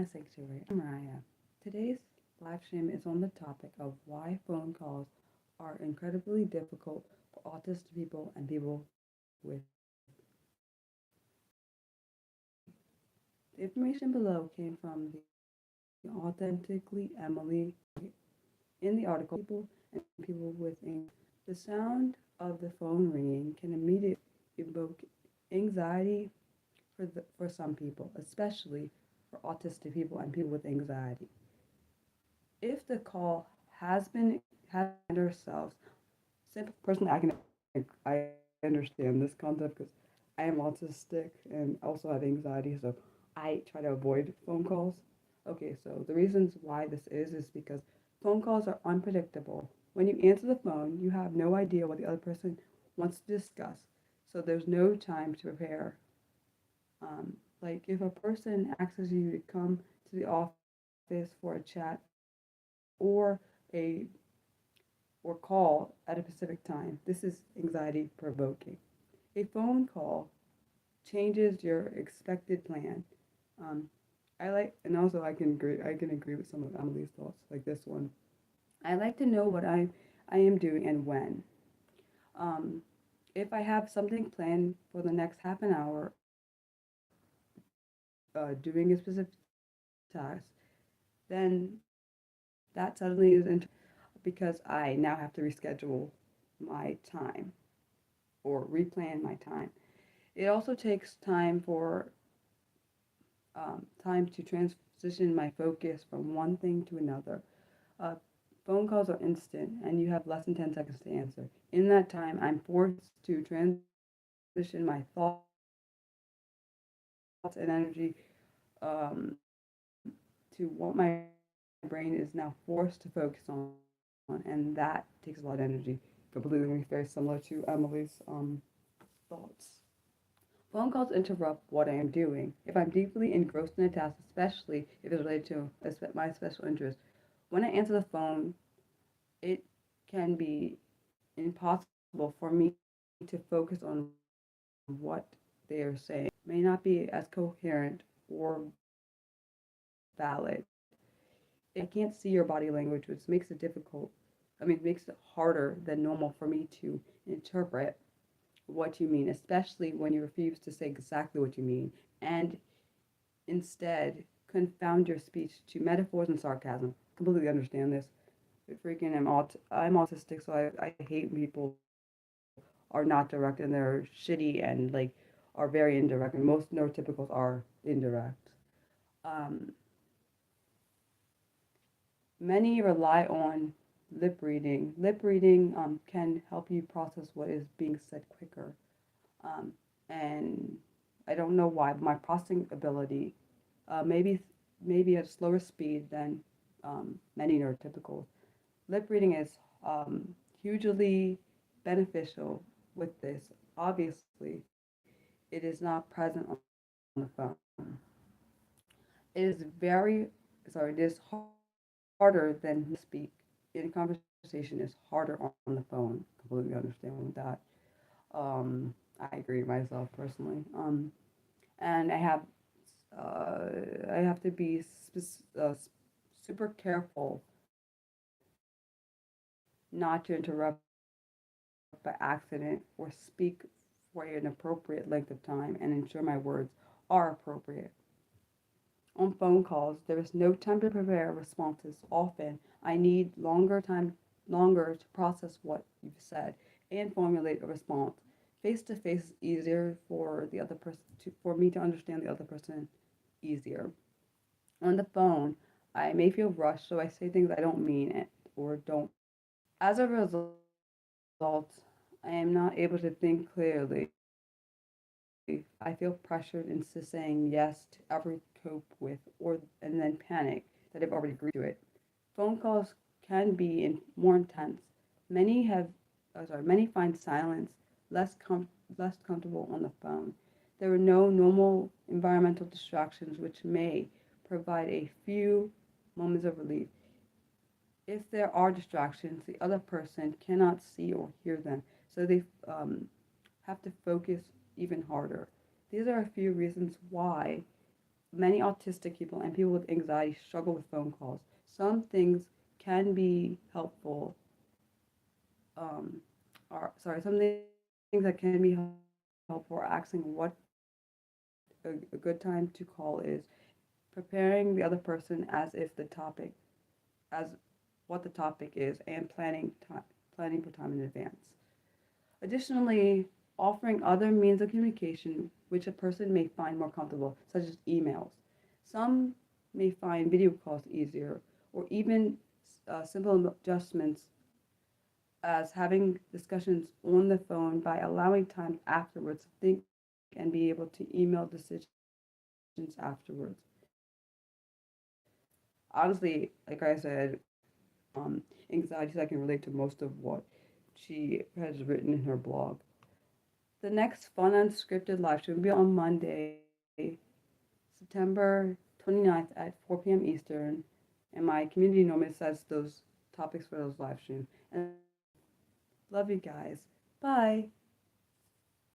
Sanctuary. I'm Mariah. Today's live stream is on the topic of why phone calls are incredibly difficult for autistic people and people with the information below came from the Authentically Emily in the article people and people with the sound of the phone ringing can immediately evoke anxiety for some people, especially for autistic people and people with anxiety. If the call has ourselves, personally, I understand this concept because I am autistic and also have anxiety, so I try to avoid phone calls. Okay, so the reasons why this is because phone calls are unpredictable. When you answer the phone, you have no idea what the other person wants to discuss, so there's no time to prepare. Like if a person asks you to come to the office for a chat or a or call at a specific time, this is anxiety provoking. A phone call changes your expected plan. Um, I like, and also I can agree with some of Emily's thoughts, like this one. I like to know what I am doing and when. Um, if I have something planned for the next half an hour, doing a specific task, then that suddenly is because I now have to reschedule my time or replan my time. It also takes time to transition my focus from one thing to another. Uh, Phone calls are instant, and you have less than 10 seconds to answer. In that time, I'm forced to transition my thoughts and energy to what my brain is now forced to focus on, and that takes a lot of energy. Completely very similar to Emily's thoughts. Phone calls interrupt what I am doing. If I'm deeply engrossed in a task, especially if it's related to my special interest, when I answer the phone, it can be impossible for me to focus on what they are saying. May not be as coherent or valid. If I can't see your body language, which makes it difficult, makes it harder than normal for me to interpret what you mean, especially when you refuse to say exactly what you mean and instead confound your speech to metaphors and sarcasm. Completely understand this. I'm autistic, so I hate people are not direct and they're shitty and like are very indirect, and most neurotypicals are indirect. Um, Many rely on lip reading. Lip reading can help you process what is being said quicker. Um, and I don't know why, but my processing ability maybe at a slower speed than many neurotypicals. Lip reading is hugely beneficial with this. Obviously, it is not present on the phone. It is it is harder than speak in a conversation is harder on the phone. Completely understand with that. I agree myself personally. And I have to be super careful not to interrupt by accident or speak for an appropriate length of time and ensure my words are appropriate. On phone calls, there is no time to prepare responses. Often, I need longer to process what you've said and formulate a response. Face to face is easier for the other person for me to understand the other person easier. On the phone, I may feel rushed, so I say things I don't mean it or don't mean. As a result, I am not able to think clearly. I feel pressured into saying yes to every cope with or and then panic that I've already agreed to it. Phone calls can be more intense. Many have Many find silence less comfortable on the phone. There are no normal environmental distractions which may provide a few moments of relief. If there are distractions, the other person cannot see or hear them, so they have to focus even harder. These are a few reasons why many autistic people and people with anxiety struggle with phone calls. Some things can be helpful. Um, some things that can be helpful are asking what a good time to call is, preparing the other person as if the topic, as what the topic is, and planning for time in advance. Additionally, offering other means of communication which a person may find more comfortable, such as emails. Some may find video calls easier, or even simple adjustments as having discussions on the phone by allowing time afterwards to think and be able to email decisions afterwards. Honestly, like I said, anxiety, so I can relate to most of what she has written in her blog. The next fun unscripted live stream will be on Monday, September 29th at 4 p.m. Eastern. And my community normally sets those topics for those live streams. And love you guys. Bye.